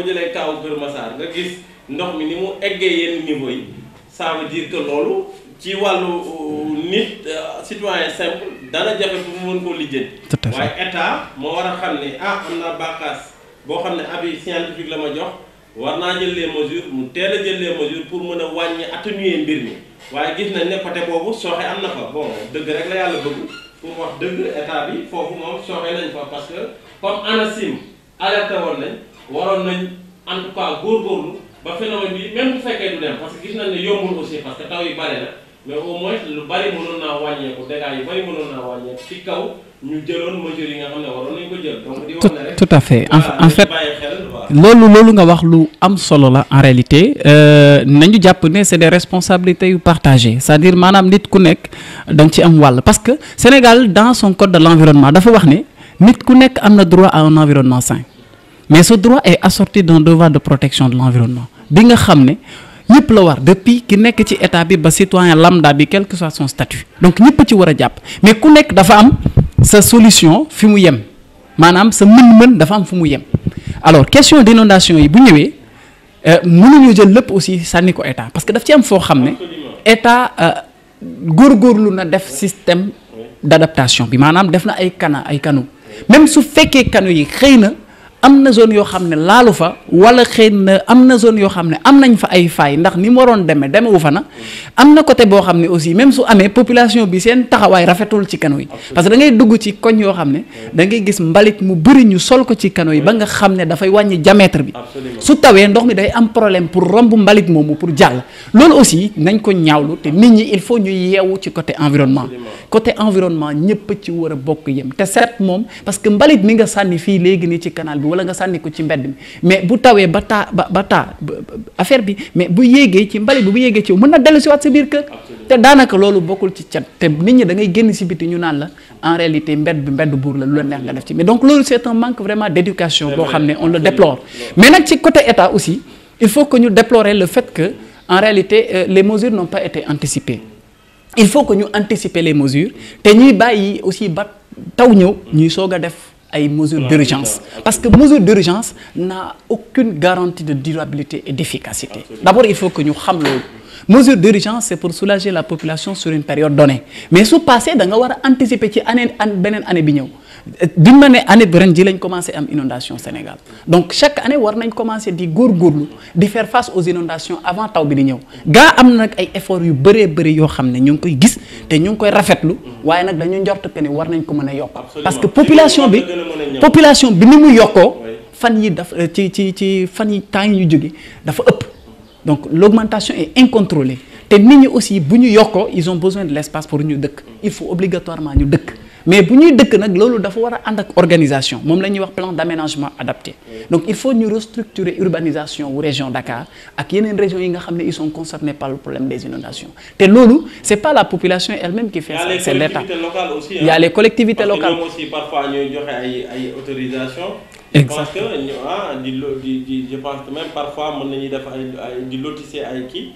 [SPEAKER 1] jëlee kaaw Kër Massar nga gis ndox mi ni mu eggee yenn niveau yi ça veut dire que loolu ci wàllu nit citoyen simple dana jafe pour mu mën koo lijjanti.
[SPEAKER 2] tout à fait
[SPEAKER 1] waaye état moo war a xam ne am naa bànqaas boo xam ne avis scientifique la ma jox war naa jël les mesures mu teel a jël les mesures pour mën a wàññi atténuer mbir mi waaye gis nañ ne côté boobu sooxe am na fa bon dëgg rek la yàlla bëgg pour wax dëgg état bi foofu moom sooxe nañ fa parce que comme ANACIM alerté woon nañ waroon nañ en tout cas góorgóorlu ba phénomène bi même bu fekkee du dem parce que gis nañ ne yombul aussi parce que taw yi bare na mais au moins lu bari mënoon naa wàññeeku dégâts yi bari mënoon naa wàññeeku ci kaw ñu jëloon mesures yi nga xam ne waroon nañ ko jël donc di wax ne rek
[SPEAKER 2] tout à fait en fait loolu nga wax lu am solo la en réalité nañu jàpp ne c'est des responsabilités yu partagées c'est-à-dire maanaam nit ku nekk da nga ci am wàll parce que Sénégal dans son code de l'environnement dafa wax ne nit ku nekk am na droit à un environnement sain mais ce droit est assorti d'un devoir de protection de l'environnement bi nga xam ne ñëpp la war depuis ki nekk ci état bi ba citoyen lambda bi quel que soit son statut donc ñëpp ci war a jàpp mais ku nekk dafa am sa solution fi mu yem maanaam sa mën-mën dafa am fu mu yem alors question d'inondation yi bu ñëwee mënuñu jël lépp aussi sànni ko état parce que daf ci am foo xam ne état góorgóorlu na def système d'adaptation bi maanaam def na ay canaux même su fekkee canaux yi xëy na am na zone yoo xam ne laalu fa wala xëy na am na zone yoo xam ne am nañ fa ay failles ndax ni mu waroon demewu fa na am na côté boo xam ne aussi même su amee population bi seen taxawaay rafetul ci canaux yi parce que da ngay dugg ci koñ yoo xam ne da ngay gis mbalit mu bëri ñu sol ko ci canaux yi ba nga xam ne dafay wàññi diamètre bi su tawee ndox mi day am problème pour romb mbalit moomu pour jàll loolu aussi nañ ko ñaawlu te nit ñi il faut ñu yeewu ci côté environnement ñëpp ci war a bokk yem te seet moom parce que mbalit mi nga sànni fii léegi nii ci canal bi wala nga sànni ko ci mbedd mi mais bu tawee ba taa affaire bi mais bu yéegee ci mbalit bi bu yéegee ci mën na dellu si waat sa biir kër te daanaka loolu bokkul ci cat te nit ñi da ngay génn si biti ñu naan la en réalité mbedd buur la lu la neex nga def ci mais donc loolu c'est un manque vraiment d'éducation boo xam ne on le déplore mais nag ci côté état aussi il faut que ñu déplorer le fait que en réalité les mesures n'ont pas été anticipées il faut que ñu anticiper les mesures te ñuy bàyyi aussi ba taw ñëw ñuy soog a def ay mesures d'urgence parce que mesure d'urgence n'a aucune garantie de durabilité et d'efficacité d'abord il faut que ñu xam loolu mesure d'urgence c'est pour soulager la population sur une période donnée mais su passé da nga war a anticiper ci beneen année bi ñëw d'une manière année bi ren ji lañ commencé am inondation Sénégal donc chaque année war nañ commencer di góorgóorlu di faire face aux inondations avant taw bi di ñëw gaa am na nag ay efforts yu bëree yoo xam ne ñu ngi koy gis te ñu ngi koy rafetlu waaye nag dañu njort que ni war nañ ko mën a yokk parce que population bi ni mu yokkoo fan yi daf ci fan yi temps yi ñu jóge dafa ëpp donc l'augmentation est incontrôlée te nit ñi aussi bu ñu yokkoo ils ont besoin de l'espace pour ñu dëkk il faut obligatoirement ñu dëkk mais bu ñuy dëkk nag loolu dafa war a ànd ak organisation moom la ñuy wax plan d'aménagement adapté donc il faut ñu restructurer urbanisation wu région Dakar ak yeneen régions yi nga xam ne ils sont concernés par le problème des inondations te loolu c'est pas la population elle-même qui fait ça c'est l'État. Il y a les collectivités locales
[SPEAKER 1] parce que ñoom aussi parfois ñooy joxe ay autorisation.
[SPEAKER 2] Exactement.
[SPEAKER 1] Je pense que même parfois mën nañu def ay di lotisser ay kii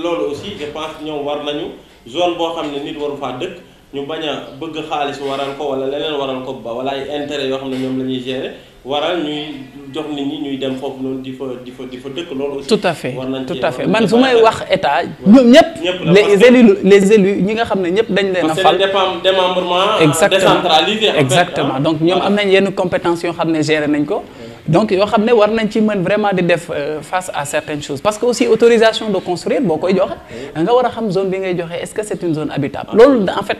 [SPEAKER 1] loolu aussi je pense que ñoom war nañu zone boo xam ne nit waru faa dëkk ñu bañ a bëgg xaalis waral ko wala leneen waral ko ba wala ay intérêt yoo xam ne ñoom la ñuy gérer waral ñuy jox nit ñi ñuy dem foofu noonu di fa dëkk loolu aussi.
[SPEAKER 2] tout à fait man su may wax état ñoom ñëpp les élus ñi nga xam ne ñëpp dañ leen a fal
[SPEAKER 1] démembrement décentralisé
[SPEAKER 2] exactement donc ñoom am nañ yenn compétences yoo xam ne gérer nañ ko donc yoo xam ne war nañ ci mën vraiment di def face à certaines choses parce que aussi autorisation de construire boo koy joxe da nga war a xam zone bi ngay joxe est-ce que c'est une zone habitable loolu en fait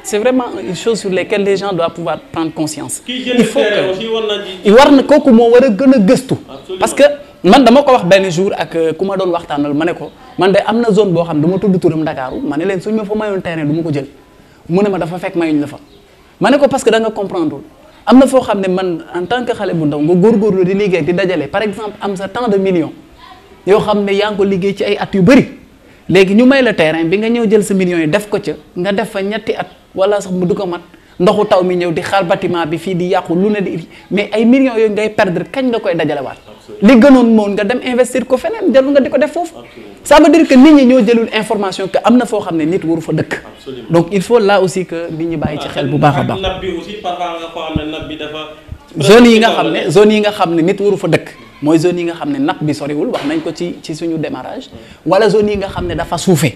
[SPEAKER 2] c'est vraiment une chose sur lesquelles les gens doivent pouvoir prendre conscience il faut que war na kooku moo war a gën a gëstu parce que man dama ko wax benn jour ak ku ma doon waxtaanal ma ne ko man de am na zone boo xam du ma tudd turam Ndakaaru ma ne leen suñ ma fa mayoon terrain du ma ko jël mu ne ma dafa fekk mayuñ la fa ma ne ko parce que da nga comprendre am na foo xam ne man en tant que xale bu ndaw nga góorgóorlu di liggéey di dajale par exemple am sa tant de millions yoo xam ne yaa ngi ko liggéey ci ay at yu bëri léegi ñu may la terrain bi nga ñëw jël sa millions yi def ko ca nga def fa ñetti at wala sax mu du ko mat ndoxu taw mi ñëw di xaar bâtiment bi fii di yàqu lu ne di mais ay millions yooyu ngay perdre kañ nga koy dajalewaat li gënoon moon nga dem investir ko feneen jarul nga di ko def foofu ça veut dire que nit ñi ñoo jëlul information que am na foo xam ne nit waru fa dëkk donc il faut là aussi que nit ñi bàyyi ci xel bu baax a baax
[SPEAKER 1] napp bi aussi parfois nga ko xam ne napp bi dafa
[SPEAKER 2] zone yi nga xam ne nit waru fa dëkk mooy zone yi nga xam ne nappe bi soriwul wax nañ ko ci suñu démarrage wala zone yi nga xam ne dafa suufee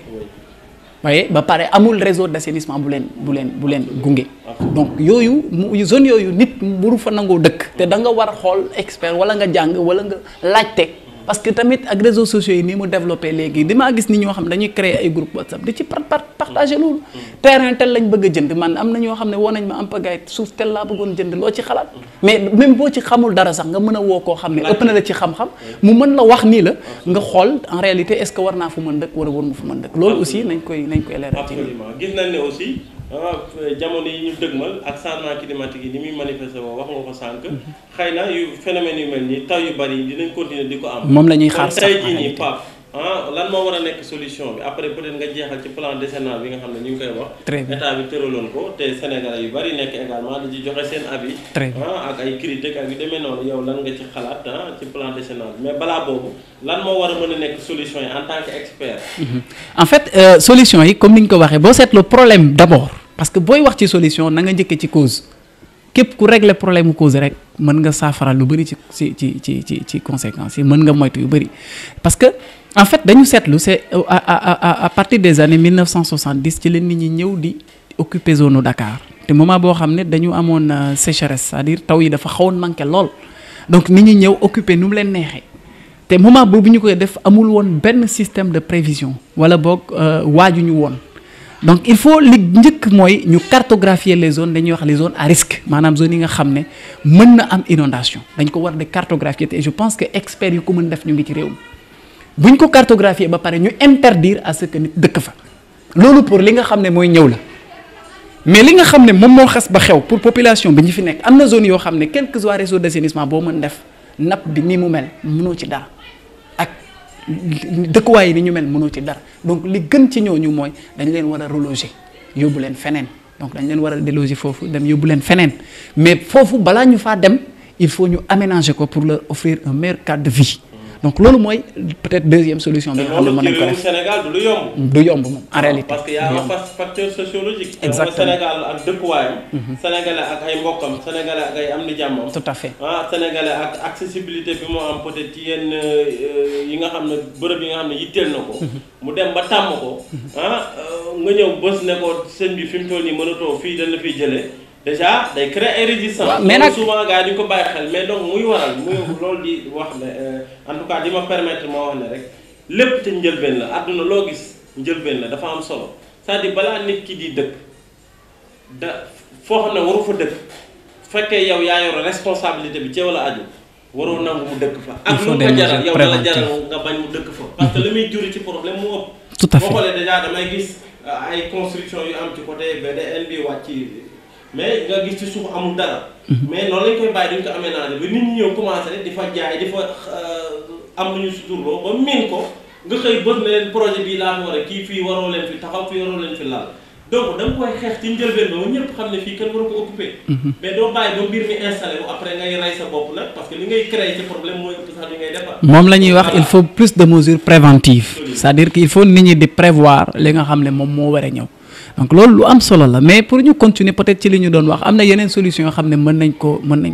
[SPEAKER 2] waaye ba pare amul réseau d'assainissement bu leen gunge donc yooyu zone yooyu nit waru fa nangoo dëkk te da nga war a xool expert wala nga jàng wala nga laajte parce que tamit ak réseaux sociaux yi nii mu développé léegi damaa gis ni ñoo xam dañuy créer ay groupe WhatsApp di ci partager loolu terrain tel lañ bëgg a jënd man am na ñoo xam ne woo nañ ma am pagaay suuf tel laa bëggoon jënd loo ci xalaat mais même boo ci xamul dara sax nga mën a woo koo xam ne ëpp na la ci xam-xam mu mën la wax nii la nga xool en réalité est-ce que war naa fu mën dëkk wala war ma fu mën dëkk loolu aussi nañ koy leeral ci
[SPEAKER 1] absolument gis nañ ne aussi jamono yi ñu dëgmal ak changement climatique yi ni muy manifesté woo wax nga ko sànq xëy na yu phénomène yu mel nii taw yu bari yi dinañ continuer di ko am
[SPEAKER 2] moom la ñuy xaar sax
[SPEAKER 1] tey jii nii Pape lan moo war a nekk solution bi après peut-être nga jeexal ci plan décennal bi nga xam ne ñu ngi koy wax état bi tëraloon ko te Sénégalais yu bari nekk également di ci joxe seen avis ak ay critiques ak yu demee noonu yow lan nga ci xalaat ci plan décennal mais balaa boobu lan moo war a mën a nekk solution yi en tant que expert
[SPEAKER 2] en fait solution yi comme ni ñu ko waxee boo seetloo problème d'abord parce que booy wax ci solution na nga njëkkee ci cause képp ku régler problème mu cause rek mën nga saafara lu bëri ci conséquences yi mën nga moytu yu bëri parce que en fait dañu seetlu c'est à partir des années 1970 ci leen nit ñi ñëw di occuper zone u Dakar te moment boo xam ne dañu amoon sécheresse c'est-à-dire taw yi dafa xawoon manqué lool donc nit ñi ñëw occuper nu mu leen neexee te moment boobu ñu koy def amul woon benn système de prévision wala boog waajuñu woon donc il faut li njëkk mooy ñu cartographier les zones dañuy wax les zones à risque maanaam zones yi nga xam ne mën na am inondation dañ ko war de cartographier te je pense que experts yu ko mën def ñu ngi ci réew mi buñ ko cartographier ba pare ñu interdire à ce que nit dëkk fa loolu pour li nga xam ne mooy ñëw la mais li nga xam ne moom moo xas ba xew pour population bi ñu fi nekk am na zone yoo xam ne quel que soit réseau d'assainissement boo mën def nappe bi ni mu mel mënoo ci dara ak dëkkuwaay yi ni ñu mel mënoo ci dara donc li gën ci ñooñu mooy dañ leen war a reloger yóbbu leen feneen donc dañ leen war a déloger foofu dem yóbbu leen feneen mais foofu balaa ñu faa dem il faut ñu aménager ko pour leur offrir un meilleur cadre de vie donc loolu mooy peut-être deuxième solution bi nga xam ne mën nañ ko def
[SPEAKER 1] Sénégal du lu yomb.
[SPEAKER 2] du yomb moom en réalité.
[SPEAKER 1] parce que y a un facteur sociologique.
[SPEAKER 2] exactement
[SPEAKER 1] Sénégal ak dëkkuwaayam. Sénégalais ak ay mbokkam Sénégalais ak ay am ni jàmmam.
[SPEAKER 2] tout à fait
[SPEAKER 1] Sénégalais ak accessibilité bi moo am peut-être ci yenn yi nga xam ne bërëb yi nga xam ne yitteel na ko. mu dem ba tàmm ko. nga ñëw bës ne ko sëñ bi fi mu toll nii mënatoo fii dañ la fiy jëlee. déjà day créer ay résistance
[SPEAKER 2] mais nag
[SPEAKER 1] souvent gars yi ñu ko bàyyi xel mais donc muy waral muy loolu di wax ne en tout cas di ma permettre moo wax ne rek lépp te njëlbeen la àdduna loo gis njëlbeen la dafa am solo c'est-à-dire balaa nit ki di dëkk da foo xam ne waru fa dëkk fekkee yow yaa yor responsabilité bi ci wala aju waroo nangu mu dëkk fa ak lu ko jaral yow dala jaral nga bañ mu dëkk fa parce que li muy juri ci problème mu ëpp
[SPEAKER 2] tout à fait
[SPEAKER 1] boo xoolee déjà damay gis ay construction yu am ci côté BDN bi wàcc mais nga gis ci suuf amul dara. mais noonu lañ koy bàyyi duñ ko aménager ba nit ñi ñëw commencé di fa jaay di fa am lu ñu suturloo ba miin ko nga xëy bët na leen projet bii laa fi war a kii fii waroo leen fi taxaw fii waroo leen fi laal donc da nga koy xeex ci njëlbeen ba ñëpp xam ne fii kenn waru ko occuper. mais doo bàyyi ba mbir mi installé wu après ngay rey sa bopp nag parce que li ngay créer ci problème mooy ëpp sax li ngay defar.
[SPEAKER 2] moom la ñuy wax il faut plus de mesures préventives. c'est-à-dire que il faut nit ñi di prévoir li nga xam ne moom moo war a ñëw. donc loolu lu am solo la mais pour ñu continuer peut-être ci li ñu doon wax am na yeneen solution yoo xam ne mën nañ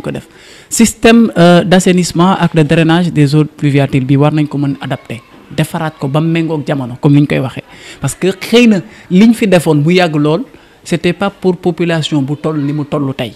[SPEAKER 2] ko def système d'assainissement ak de drainage des eaux pluviales bi war nañ ko mën adapter defaraat ko ba méngoog jamono comme ni ñu koy waxee parce que xëy na liñ fi defoon bu yàgg lool c'était pas pour population bu toll ni mu toll tey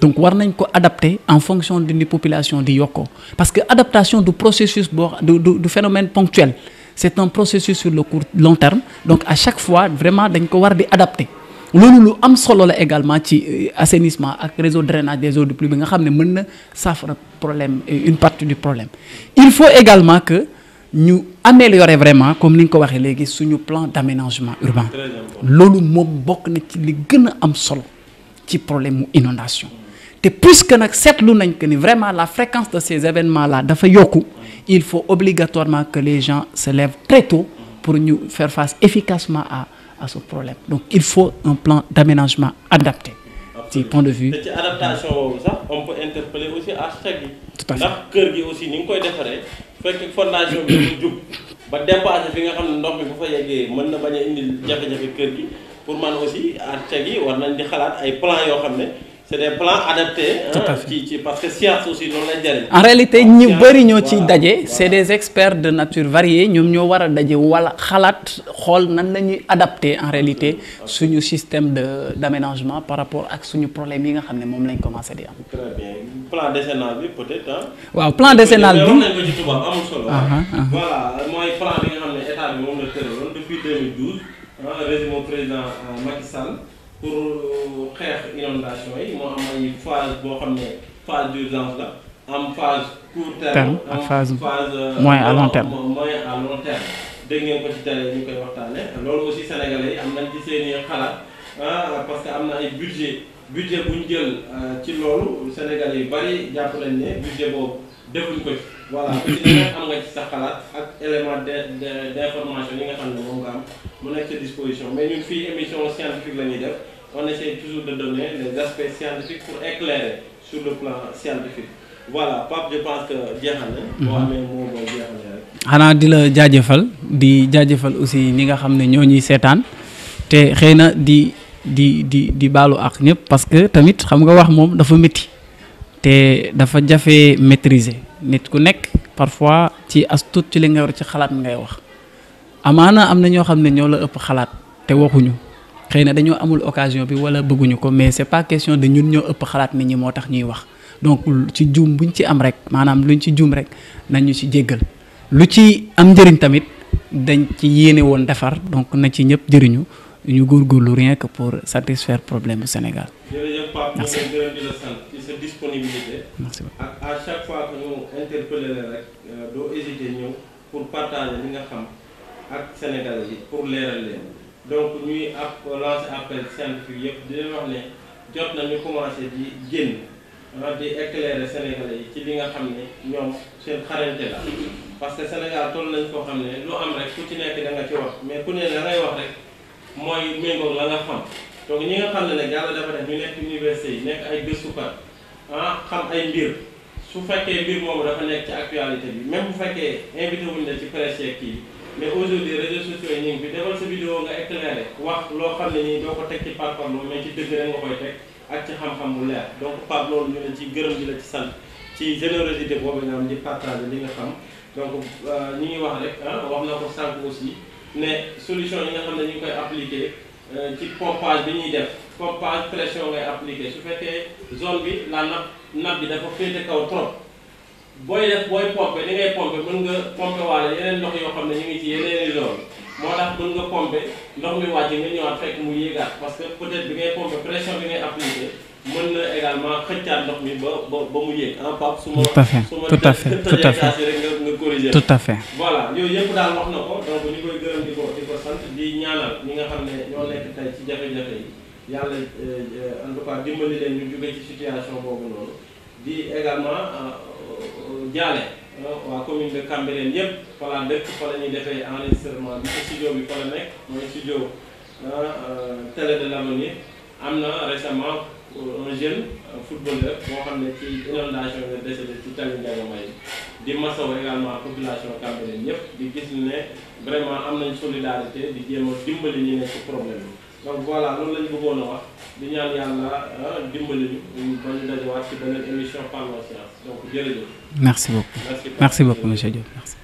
[SPEAKER 2] donc war nañ ko adapter en fonction de ni population di yokkoo parce que adaptation du processus du phénomène ponctuel c'est un processus sur le court long terme donc à chaque fois vraiment dañ ko war di adapter loolu lu am solo la également ci assainissement ak réseau de drainage des eaux de pluie bi nga xam ne mën na saafara problème une partie du problème il faut également que ñu améliorer vraiment comme ni nga ko waxee léegi suñu plan d'aménagement urbain loolu moom bokk na ci li gën a am solo ci problème mu inondation te puisque nag seetlu nañ que ni vraiment la fréquence de ces événements là dafa yokku il faut obligatoirement que les gens se lèvent très tôt pour ñu faire face efficacement à ce problème donc il faut un plan d'aménagement adapté ci point de vue
[SPEAKER 1] te ci adaptation boobu sax on peut interpeller aussi architecte yi
[SPEAKER 2] tout à fait
[SPEAKER 1] ndax kër gi aussi ni nga koy defaree fekk fondation bi mu jub ba dépassé fi nga xam ne ndox mi bu fa yeggee mën na bañ a indil jafe-jafe kër gi pour man aussi architecte yi war nañ di xalaat ay plan yoo xam ne c'est des plans adaptés.
[SPEAKER 2] Tout à fait.
[SPEAKER 1] Parce que science aussi non la jëriñ.
[SPEAKER 2] En réalité ñu bëri ñoo ci daje c'est des experts de nature variée ñoom ñoo war a daje wala xalaat xool nan la ñuy adapter en réalité suñu système d'aménagement par rapport ak suñu problème yi nga xam ne moom lañ commencé di am.
[SPEAKER 1] Très bien plan décennal bi peut-être ah.
[SPEAKER 2] waaw plan décennal bi
[SPEAKER 1] wax nañ ko ci tubaab amul solo. Voilà mooy plan bi nga xam ne état bi moom la tëraloon depuis 2012 régime président Macky Sall. Pour xeex inondation yi moo am ay phase boo xam ne phase d'urgence la am phase court terme am phase
[SPEAKER 2] moyen à long terme
[SPEAKER 1] dégg ngeen ko ci télé ñu koy waxtaane loolu aussi sénégalais yi am nañ ci seeni xalaat parce que am na ay budget bu ñu jël ci loolu sénégalais yu bari jàpp nañ ne budget boobu defuñ ko ci voilà ku ci nekk am nga ci sa xalaat ak élément d'information yi nga xam ne moom nga am mu nekk sa disposition mais ñun fii émission scientifique la ñuy def on essaie toujours de donner les aspects scientifiques pour éclairer sur le plan scientifique voilà Pape je pense que jeexal na. boo amee moo booy jeexal na rek.
[SPEAKER 2] xanaa di la jaajëfal aussi ñi nga xam ne ñoo ñuy seetaan te xëy na di baalu ak ñëpp parce que tamit xam nga wax moom dafa métti te dafa jafe maîtriser nit ku nekk parfois ci as tuut ci li nga war ci xalaat ngay wax amaana am na ñoo xam ne ñoo la ëpp xalaat te waxuñu. xëy na dañoo amul occasion bi wala bëgguñu ko mais c'est pas question de ñun ñoo ëpp xalaat nit ñi moo tax ñuy wax donc ci juum buñ ci am rek maanaam luñ ci juum rek nañu ci jéggal lu ci am njëriñ tamit dañ ci yéene woon defar donc na ci ñëpp jëriñu ñu góorgóorlu rien que pour satisfaire problème bu Sénégal.
[SPEAKER 1] jërëjëf Pape ñu ngi gërëm di la sant ci sa disponibilité.
[SPEAKER 2] merci
[SPEAKER 1] ak à chaque fois que ñu interpeller la rek doo hésiter ñëw pour partager li nga xam ak Sénégalais yi pour leeral leen. donc ñuy lancer appel scientifique yëpp di leen wax ne jot nañu commencé di génn di éclairer Sénégalais yi ci li nga xam ne ñoom seen xarañte la parce que Sénégal toll nañ koo xam ne lu am rek ku ci nekk da nga ci wax mais ku ne la ngay wax rek mooy méngoog la nga xam donc ñi nga xam ne nag yàlla dafa def ñu nekk université yi nekk ay gëstukat xam ay mbir su fekkee mbir moomu dafa nekk ci actualité bi même bu fekkee invité wuñ la ci presse yeeg kii mais aujourd'hui réseaux sociaux yi ñu ngi fi defal sa vidéo nga éclairé wax loo xam ne nii doo ko teg ci parparloo mais ci dëgg rek nga koy teg ak ci xam-xam bu leer donc Pape loolu ñu la ci gërëm di la ci sant ci générosité boobu nga am di partager li nga xam donc ñi ngi wax rek wax na ko sànq aussi ne solution yi nga xam ne ñu ngi koy appliquer ci pompage bi ñuy def pompage pression ngay appliquer su fekkee zone bi la nappe bi dafa féete kaw trop booy pomper ni ngay pomper mën nga pomper waale yeneen ndox yoo xam ne ñu ngi ci yeneen zone moo tax mën nga pomper ndox mi wàcc nga ñëwaat fekk mu yéegaat parce que peut-être bi ngay pomper pression bi ngay appliquer mën na également xëccaat ndox mi ba mu yéeg en Pape su ma
[SPEAKER 2] tout à fait
[SPEAKER 1] rek nga corriger
[SPEAKER 2] tout à fait
[SPEAKER 1] voilà yooyu yëpp daal wax na ko donc ñu koy gërëm di ko sant di ñaanal ñi nga xam ne ñoo nekk tey ci jafe-jafe yi yàlla en tout cas dimbali leen ñu jóge ci situation boobu noonu di également jaale waa commune de Cambérène yëpp fa la dëkk fa la ñuy defee enregistrement bi studio bi fa la nekk mooy studio Télé de l'Avenir am na récemment un jeune footballeur boo xam ne ci inondation yi décédé ci Tali Ndiaga Mbaye di masaw également population Cambérène yëpp di gis ne vraiment am nañ solidarité di jéem a dimbali ñi ne ci problème bi donc voilà loolu lañ bëggoon a wax di ñaan yàlla dimbali ñu ba ñu dajewaat ci beneen émission Parlons Science donc jërëjëf.
[SPEAKER 2] merci beaucoup merci beaucoup monsieur Diop merci.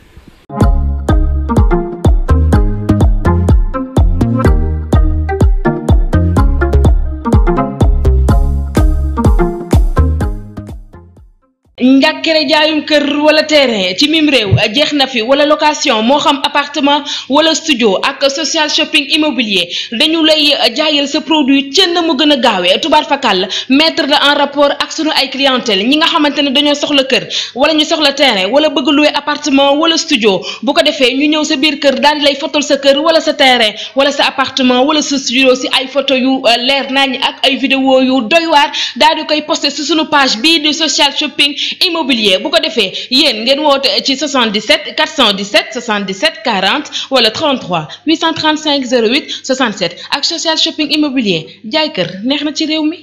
[SPEAKER 3] njàkkere jaayum kër wala terrain ci mim réew jeex na fi wala location moo xam appartement wala studio ak social shopping immobilier dañu lay jaayal sa produit cën na mu gën a gaawee tubaar fakal mettre la en rapport ak sunu ay clientèle ñi nga xamante ne dañoo soxla kër wala ñu soxla terrain wala bëgg louer appartement wala studio bu ko defee ñu ñëw sa biir kër daal di lay fotol sa kër wala sa terrain wala sa appartement wala sa studio si ay photo yu leer nañ ak ay vidéo yu doy waar daal di koy posté si sunu page bii di social shopping immobilier bu ko defee yéen ngeen woote ci 77 417 77 40 wala 33 835 08 67 ak social shopping immobilier jaay kër neex na ci réew mi.